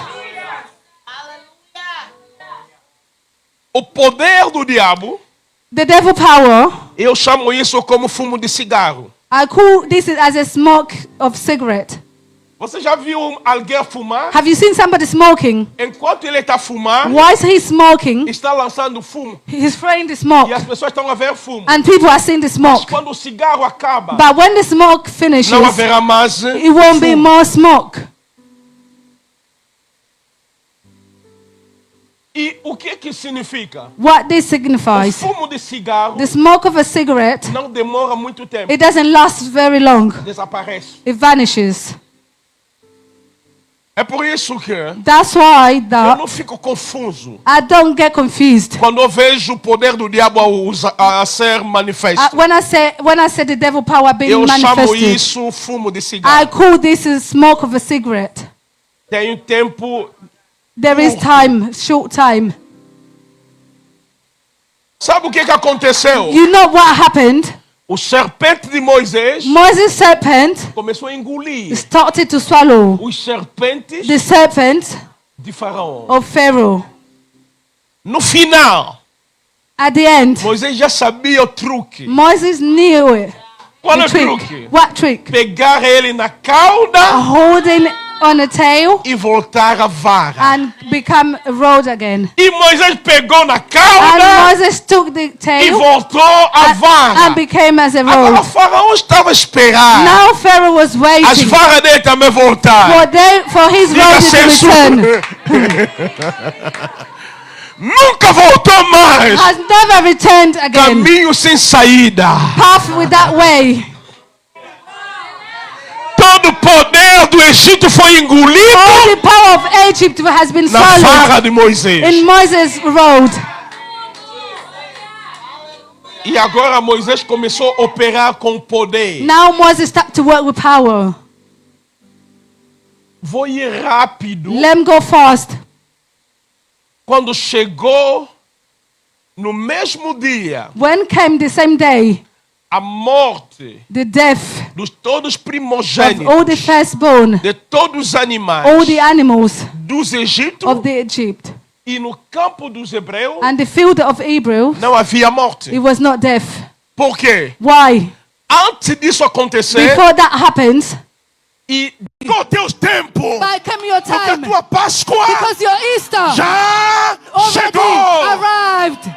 O poder do diabo. The devil power. Eu chamo isso como fumo de cigarro. I call this as a smoke of cigarette. Você já viu alguém fumar? Have you seen somebody smoking? Enquanto ele está fumando, whilst he's smoking, está lançando fumo. He's spraying the smoke. E as pessoas estão a ver fumo. And people are seeing the smoke. Mas quando o cigarro acaba, but when the smoke finishes, não haverá mais it won't be more smoke. E o que significa? What this signifies? O fumo de cigarro, the smoke of a cigarette, não demora muito tempo. It doesn't last very long. Desaparece. It vanishes. É por isso que That's why eu não fico confuso. I don't get confused. Quando eu vejo o poder do diabo a ser manifesto. When I say the devil power being eu manifested, chamo isso fumo de cigarro. I call this a smoke of a cigarette. Tem tempo. There is time, short time. Sabe o que aconteceu? You know what happened? O serpente de Moisés, Moses' serpent, começou a engolir. Started to swallow Os serpentes the serpent de Faraó. Of Pharaoh. No final, at the end, Moisés já sabia o truque. Moses knew it. Qual é o truque? What trick? Pegar ele na cauda, holding on a tail, e voltar a vara. And become a rod again. E Moisés pegou na cauda, and Moses took the tail, e voltou a vara. And became as a rod. Agora o faraó estava a esperar. Now Pharaoh was waiting. As varas dele também voltar. For his rod to return. Nunca voltou mais. Has never returned again. Caminho sem saída. Path with that way. Todo o poder do Egito foi engolido. All the power of Egypt has been na vara de Moisés. In Moses' rod. E agora Moisés começou a operar com poder. Now Moses started to work with power. Vou ir rápido. Let him go fast. Quando chegou no mesmo dia, when came the same day, a morte, the death, de todos os primogênitos, of all the firstborn, de todos os animais, all the animals, dos Egito, of the Egypt, e no campo dos hebreus, and the field of Hebrew, não havia morte. It was not death. Por quê? Why? Antes disso acontecer, before that happens, e o teu tempo, come your time, porque a tua Páscoa, because your Easter já chegou. Arrived.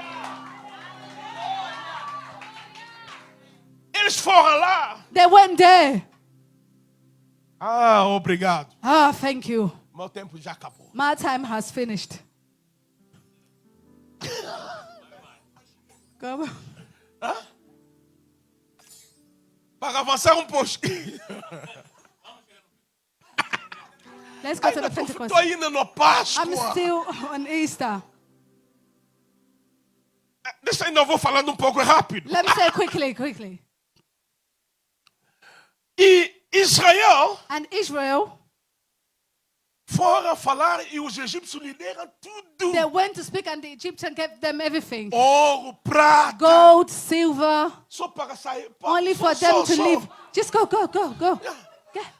Eles foram lá. They went there. Ah, obrigado. Ah, thank you. Meu tempo já acabou. My time has finished. Come. Para avançar pouquinho. Let's go to the Pentecost. Estou ainda na Páscoa. I'm still on Easter. Deixa ainda vou falando pouco rápido. Let me say quickly. E Israel, and Israel, foram falar e os egípcios lhe deram tudo. They went to speak and the Egyptians gave them everything. Ouro, prata, gold, silver. Só para sair. Only for them to leave. Just go.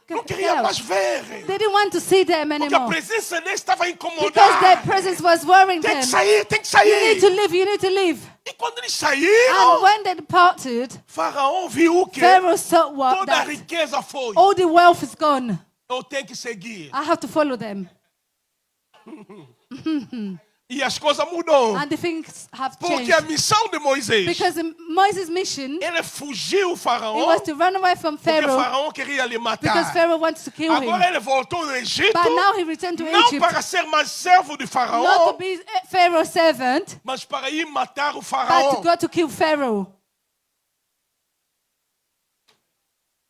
Não queria mais ver. They didn't want to see them anymore. Porque a presença deles estava incomodando. Because their presence was worrying them. Tem que sair. You need to leave. E quando eles saíram, and when they departed, Faraó viu que Pharaoh saw what toda a riqueza foi. All the wealth is gone. Eu tenho que seguir. I have to follow them. E as coisas mudam. And the things have Porque changed. a missão de Moisés, because Moses' mission, ele fugiu do Faraó. It was to run away from Pharaoh. Porque Faraó queria lhe matar. Because Pharaoh wanted to kill him. Agora ele voltou no Egito. But now he returned to não Egypt. Para ser mais servo de Faraó. Not to be Pharaoh's servant. Mas para ir matar o Faraó. But to go to kill Pharaoh.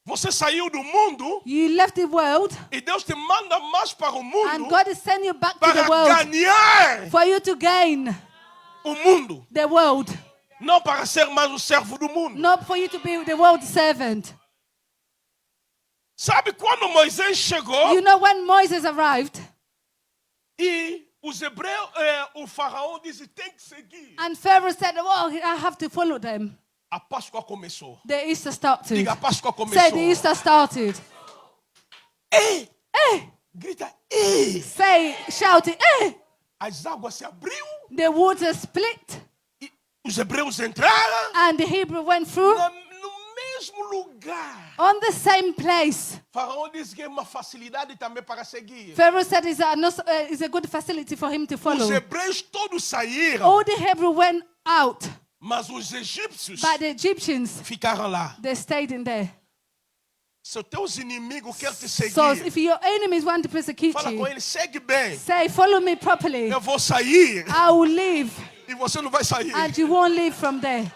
Você saiu do mundo. You left the world. E Deus te manda mais para o mundo. And God is sending you back para to the world. Ganhar for you to gain o mundo. The world. Não para ser mais o servo do mundo. Not for you to be the world's servant. Sabe quando Moisés chegou? You know when Moses arrived? E Os hebreus, o faraó disse, tem que seguir. And Pharaoh said, well, I have to follow them. A Páscoa começou. The Easter started. Diga, a Páscoa começou. Say, the Easter started. Ei! Eh! Grita, ei! Say, shout it, eh! As águas se abriu. The water split. E os hebreus entraram. And the Hebrew went through. No mesmo lugar. On the same place. Faraó disse que é uma facilidade também para seguir. Pharaoh said it's a good facility for him to follow. Os hebreus todos saíram. All the Hebrew went out. Mas os egípcios But the Egyptians, ficaram lá. they stayed in there. Se os teus inimigos querem te seguir, So if your enemies want to persecute fala com you, eles, segue bem. say, follow me properly. Eu vou sair I will leave. e você não vai sair. And you won't leave from there.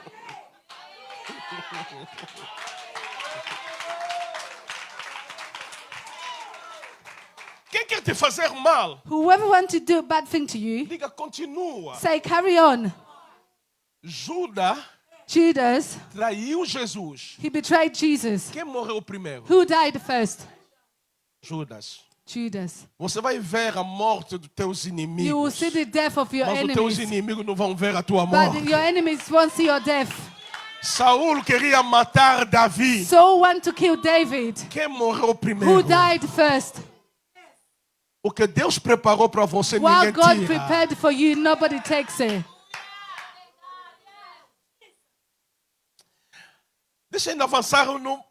Quem quer te fazer mal, Whoever wants to do a bad thing to you, diga, continua. say, carry on. Judas Judas, traiu Jesus. he betrayed Jesus. Quem morreu primeiro? Who died first? Judas. Judas. Você vai ver a morte dos teus You will inimigos. see the death of your Mas os teus enemies. inimigos não vão ver a tua But morte. your enemies won't see your death. Saul queria matar Davi. Saul want to kill David. Quem morreu Who primeiro? died first? O que Deus preparou para você, What ninguém God tira. prepared for you, nobody takes it. Deixa eu ainda avançar. Eu não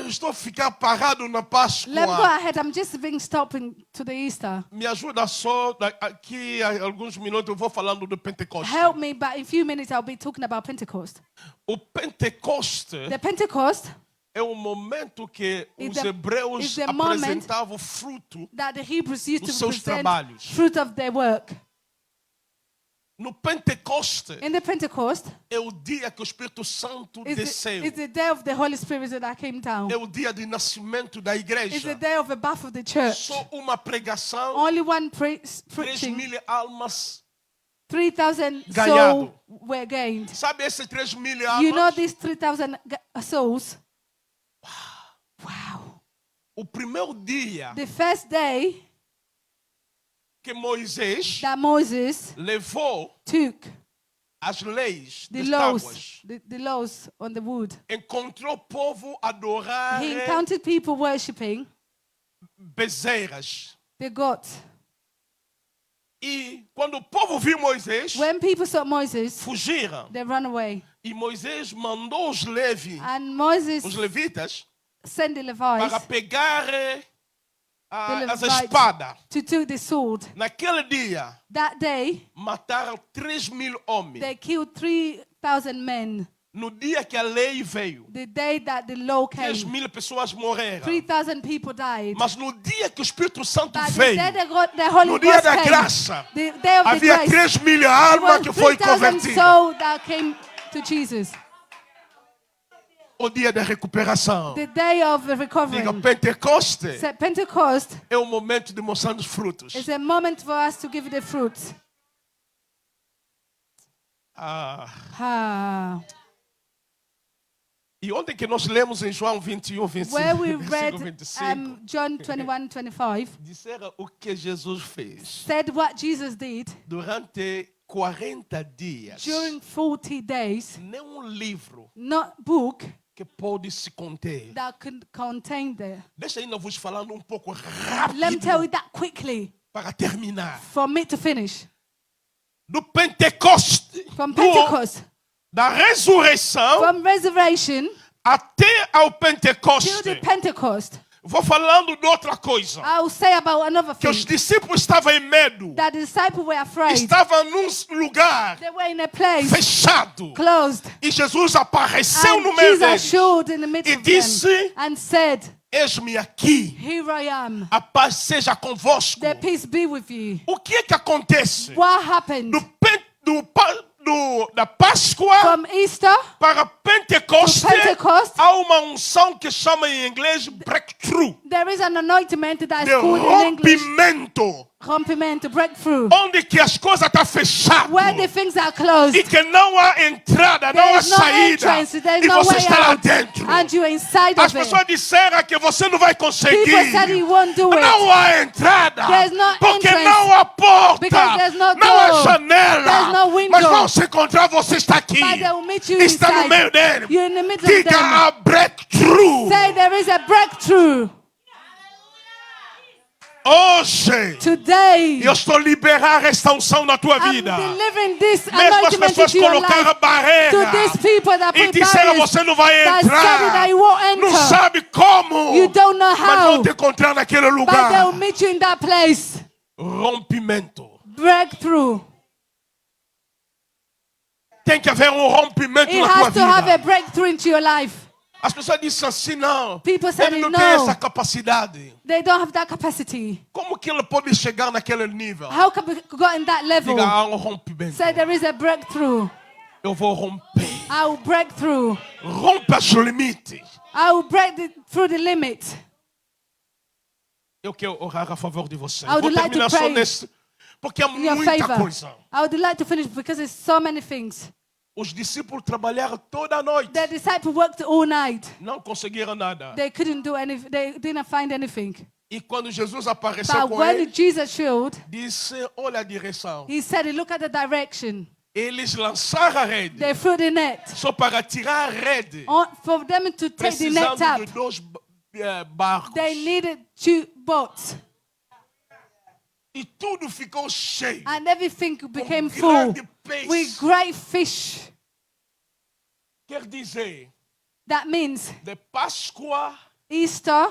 estou a ficar parado na Páscoa. Let me go ahead. I'm just being stopping to the Easter. Me ajuda só. Aqui a alguns minutos eu vou falando do Pentecostes. Help me, but in a few minutes I'll be talking about Pentecost. O Pentecostes The Pentecost é o momento que is os the- hebreus is the moment apresentavam o fruto. that the Hebrews used Os to seus present trabalhos. fruit of their work. No Pentecostes In the Pentecost é o dia que o Espírito Santo desceu. is the day of the Holy Spirit that came down. É o dia de nascimento da It's the igreja. day of the birth of the church. Só uma pregação, Only one 3 preaching, mil almas. 3,000 Ganhado. souls were gained. Sabe esses 3 mil You know almas? these 3,000 souls? Wow. O primeiro dia The first day que Moisés that Moses levou took as leis the das laws, tábuas, the laws on the wood, encontrou o povo adorar he encountered people worshipping bezerras. the gods. E quando o povo viu Moisés, When people saw Moses, fugiram. they ran away. E Moisés mandou os And Moses os levitas, sent the para Levites pegar The as Levites. espadas. to take the sword. Naquele dia, That day, mataram 3 mil homens. they killed 3,000 men. No dia que a lei veio, The day that the law 3 came, mil pessoas morreram. 3,000 people died. Mas no dia que o Espírito Santo But the veio, day the Holy no dia Ghost da came, graça, the day of the havia grace, 3 mil there almas que was foi 3,000 convertida. souls that came to Jesus. O dia da recuperação. The day of the recovery. Diga, Pentecoste So Pentecost é o momento de mostrar os frutos. is a moment for us to give the fruits. E ontem que nós lemos em João 21, 25, Where we versículo read 25, John 21, 25, disseram o que Jesus fez. said what Jesus did Durante 40 dias, during 40 days, nenhum livro not book que pode se conter. that could contain there. Deixa ainda vos falando um pouco Let me tell rápido you that quickly para terminar. for me to finish. Do Pentecoste, From Pentecost, da ressurreição from resurrection até ao till Pentecoste. the Pentecost, Vou falando de outra coisa. I will say about another Que os thing. discípulos estavam em medo. That the disciples were afraid. Estavam num lugar They were in a place fechado. closed. E Jesus apareceu no And meio Jesus deles. showed in the midst E of them disse, and said, eis-me aqui. here I am. A paz seja convosco. The peace be with you. O que é que acontece? What happened Da Páscoa from Easter para Pentecoste, to Pentecost? há uma unção que chama em inglês breakthrough. There is an anointment that is De called in English rompimento. Rompimento, breakthrough. Onde que as coisas estão fechadas. Where the things are closed. E que não há entrada, não há saída. E você está lá dentro. And you're inside As of pessoas it. disseram que você não vai conseguir. People said you won't do it. Não há entrada. There's no Porque entrance. não há porta. Because there's no Não há door. janela. There's no window. Mas vão se encontrar, você está aqui. But they will meet you Está no inside. meio dele. You're in the middle of Diga them. a breakthrough. Say there is a breakthrough. Hoje, Today, eu estou liberando esta unção na tua I'm vida. delivering this Mesmo as anointment pessoas into your colocaram life. barreira To these people that e put disseram barriers, você não vai that said entrar. that you won't Não enter. sabe como. You don't know Mas vão how, te encontrar naquele but they will lugar. meet you in that place. Rompimento. Breakthrough. Tem que haver rompimento It na tua has to have a vida. breakthrough into your life. As pessoas dizem assim, não. People said Ele não no. tem essa capacidade. They don't have that capacity. Como que ele pode chegar naquele nível? How can we go in that level? Diga, há rompimento. Say there is a breakthrough. Eu vou romper. I will break through. Rompa os limites. I will break through the limit. Eu quero orar a favor de você. I would Vou like terminar to só pray nesse. Porque há In your muita favor. coisa. I would like to finish because there's so many things. Os discípulos trabalharam toda a noite. The disciples worked all night. Não conseguiram nada. They couldn't do anything. They didn't find anything. E quando Jesus apareceu But com when ele, Jesus showed, disse, olha a direção. he said, look at the direction. Eles lançaram a rede. They threw the net. Só para tirar a rede. For them to take the net Precisando up, de dois barcos. they needed 2 boats. E tudo ficou cheio. And everything became Com full grande peixe. with great fish. Quer dizer, That means de Páscoa Easter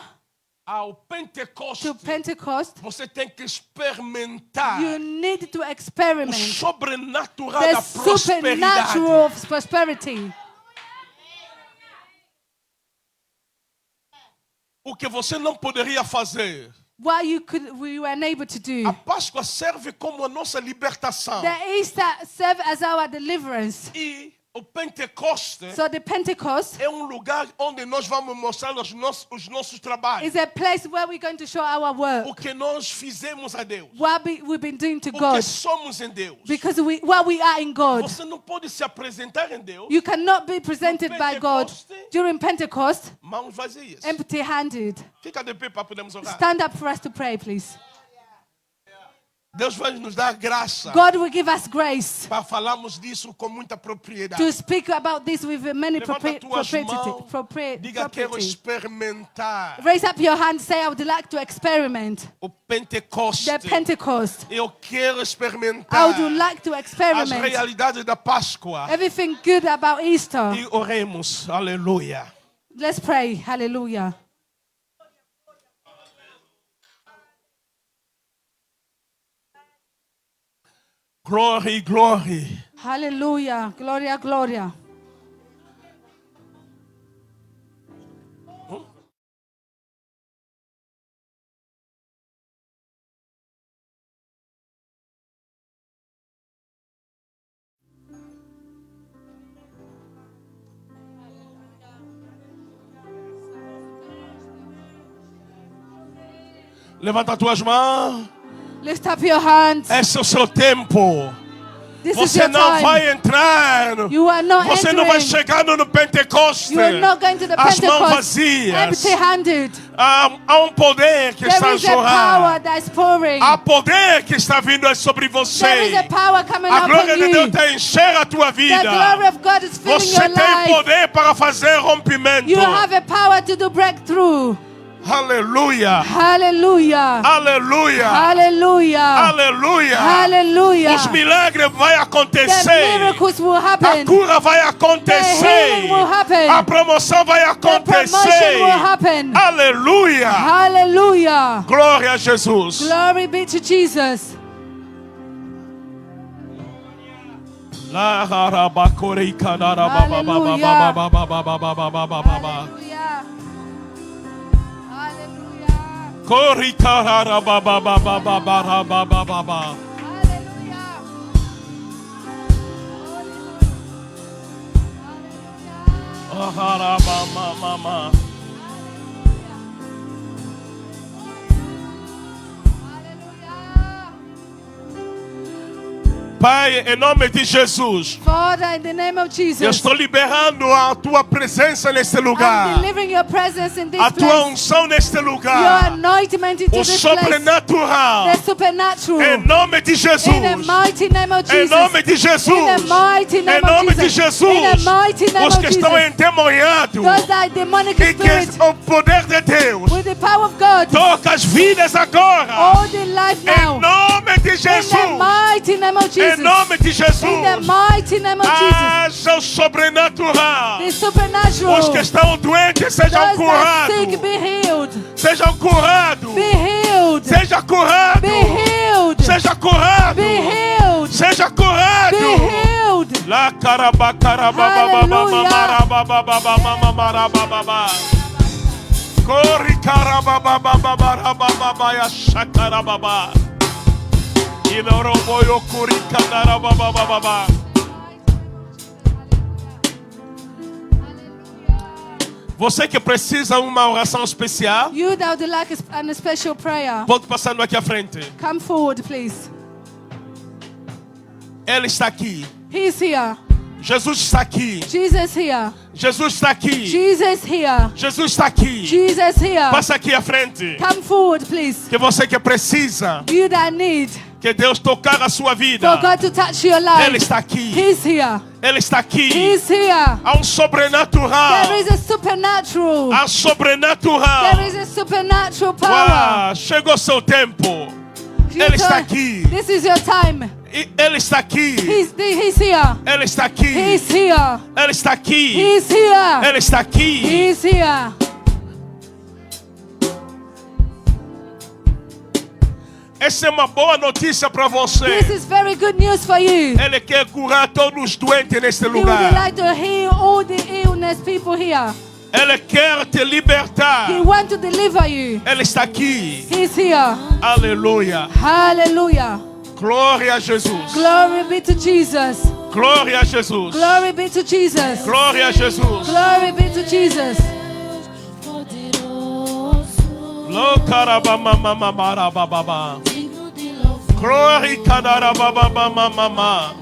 ao Pentecoste, to Pentecost, você tem que experimentar you need to o experiment sobrenatural the da prosperidade. supernatural of prosperity. O que você não poderia fazer. What we were unable to do. A Páscoa serve como a nossa libertação. The Easter served as our deliverance. E o Pentecoste So the Pentecost é lugar onde nós vamos mostrar os nossos trabalhos. is a place where we're going to show our O work. que nós fizemos a Deus. What we've been doing to O que God. somos em Deus. Because what we are in God. Você não pode se apresentar em Deus You cannot be presented by God during Pentecost mãos vazias. empty-handed. Fica de pé para podermos orar. Stand up for us to pray, please. Deus vai nos dar graça God will give us grace para falarmos disso com muita propriedade. to speak about this with many Levanta tuas mãos. Diga, quero propriety. experimentar Raise up your hand, say, I would like to experiment o Pentecoste. the Pentecost. Eu quero I experimentar would like to as experiment realidades da Páscoa. everything good about Easter. E oremos. Aleluia. Let's pray. Hallelujah. Glory, glory. Hallelujah. Gloria, gloria. Levanta tuas mãos. Lift up your hands. Esse é o seu tempo. This is Você your não time. vai entrar. You are not Você não vai entering. chegar no Pentecoste. You are not going to the As mãos Pentecost vazias. empty-handed. Há poder que está There a is a power jorrar. that is pouring. Há poder que está vindo sobre There is você. a power coming A upon glória de Deus you. está a encher a tua The vida. glory of God is filling Você your tem life. poder para fazer rompimento. You have a power to do breakthrough. Aleluia. Hallelujah. Aleluia. Hallelujah. Aleluia. Hallelujah. Os milagres vão The acontecer. miracles will A happen. cura vai The acontecer. healing will happen. A promoção vai The promotion acontecer. will happen. Aleluia. Hallelujah. Glória a Jesus. Glory be to Jesus. Hallelujah. Hallelujah. Hallelujah. Hallelujah. Pai, em nome de Jesus. Father, in the name of Jesus. Eu estou liberando a tua presença neste lugar. I'm delivering your presence in this A tua place. unção neste Your lugar. anointment into O this place. sobrenatural. The supernatural. Em nome de Jesus. In the mighty name of Em Jesus. nome de Jesus. In the mighty Em name nome of de Jesus. Jesus. In the mighty name Os of que estão Jesus. endemoniados. Those that are demonic E que spirits, o poder de Deus with the power of God, toca as vidas agora. all the life now. Em nome de In the Jesus. mighty name of Em Jesus. nome de Jesus. In the mighty name of Jesus. Haja o sobrenatural. The supernatural. Os que estão doentes sejam Those that are curados. sick, be healed. Sejam curados. Be healed. Seja curado. Be healed. Seja curado. Be healed. Seja curado. Be healed. La caraba caraba Hallelujah. marababa. Corre caraba baba ya shakarababa. Inoroboyo kurika darababa. Você que precisa uma oração especial, You that would like a special prayer, pode passando aqui à frente. come forward, please. Ele está aqui. He's here. Jesus está aqui. Jesus here. Jesus está aqui. Jesus here. Jesus está aqui. Jesus here. Passa aqui à frente. Come forward, please. Que você que precisa You that need que Deus tocar a sua for vida. God to touch your Ele life. está aqui. He's here. Ele está aqui. He's here. Há um sobrenatural. There is a supernatural. Há sobrenatural. There is a supernatural power. Uau, chegou seu tempo. Ele está aqui. This is your time. Ele está aqui. He's here. Ele está aqui. He's here. Ele está aqui. He's here. Ele está aqui. He's here. Essa é uma boa notícia para você. This is very good news for you. Ele quer curar todos os doentes neste He would lugar. like to heal all the illness people here. Ele quer te libertar. He wants to deliver you. Ele está aqui. He's here. Aleluia. Hallelujah. Glória a Jesus. Glory be to Jesus. Glória a Jesus. Glory be to Jesus. Glória a Jesus. Glory be to Jesus. Lo carabamamamarabababa. Glória cadarababamamamama.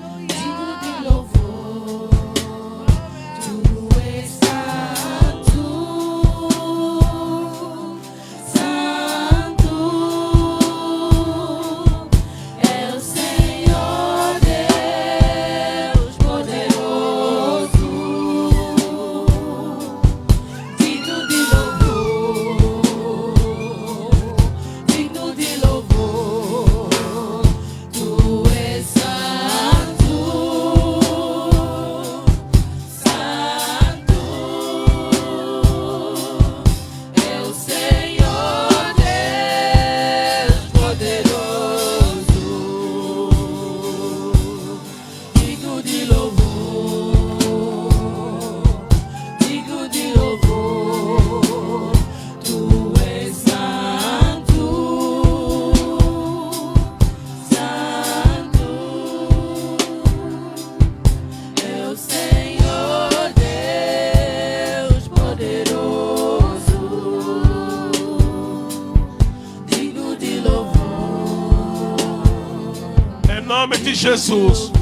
Em nome de Jesus.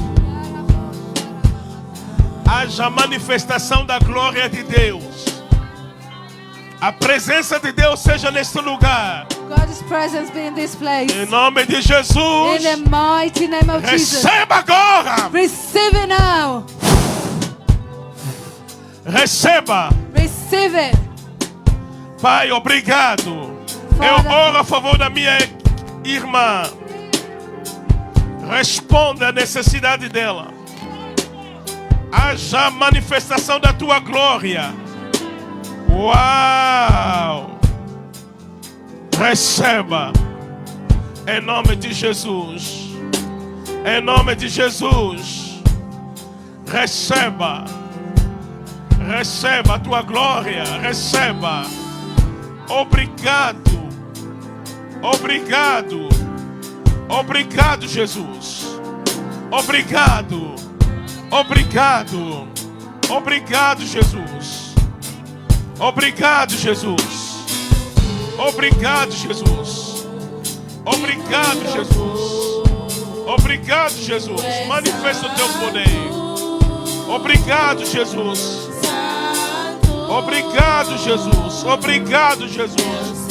Haja manifestação da glória de Deus. A presença de Deus seja neste lugar. God's presence be in this place. Em nome de In Jesus. the mighty name of Jesus. Receba agora. Receive it now. Receba. Receive it. Pai, obrigado. Eu oro a favor da minha irmã. Responda a necessidade dela. Haja manifestação da tua glória. Uau! Receba. Em nome de Jesus. Em nome de Jesus. Receba. Receba a tua glória. Receba. Obrigado. Obrigado. Obrigado, Jesus. Obrigado. Obrigado. Obrigado, Jesus. Obrigado, Jesus. Obrigado, Jesus. Obrigado, Jesus. Obrigado, Jesus. Manifesta o teu poder. Obrigado, Jesus. Obrigado, Jesus. Obrigado, Jesus.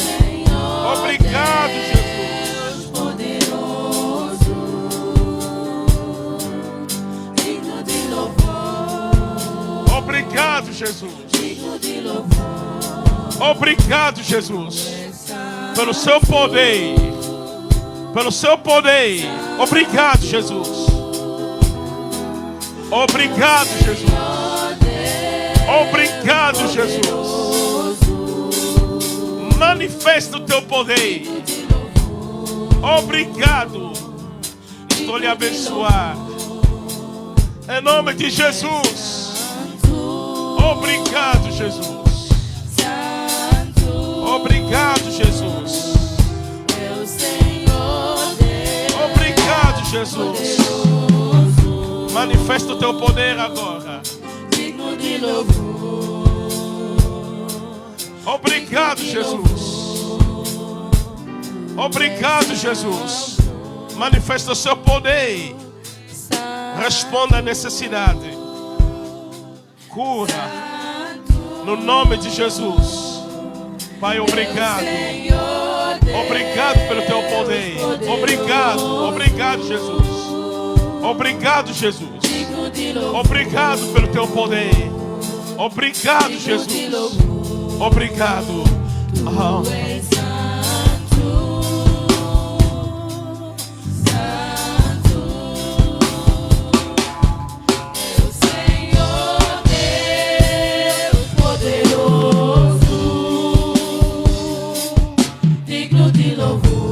Obrigado, Jesus. Poderoso, digno de louvor. Obrigado, Jesus. Digno de louvor. Obrigado, Jesus. Pelo seu poder. Pelo seu poder. Obrigado, Jesus. Obrigado, Jesus. Obrigado, Jesus. Manifesta o teu poder. Obrigado. Estou lhe abençoar. Em nome de Jesus. Obrigado, Jesus. Obrigado, Jesus. Obrigado, Jesus. Manifesta o teu poder agora. Digno de louvor. Obrigado, Jesus. Obrigado, Jesus. Manifesta o seu poder. Responda à necessidade. Cura. No nome de Jesus. Pai, obrigado. Obrigado pelo teu poder. Obrigado. Obrigado, Jesus. Obrigado, Jesus. Obrigado pelo teu poder. Obrigado, Jesus. Obrigado. Amém. Digno de louvor.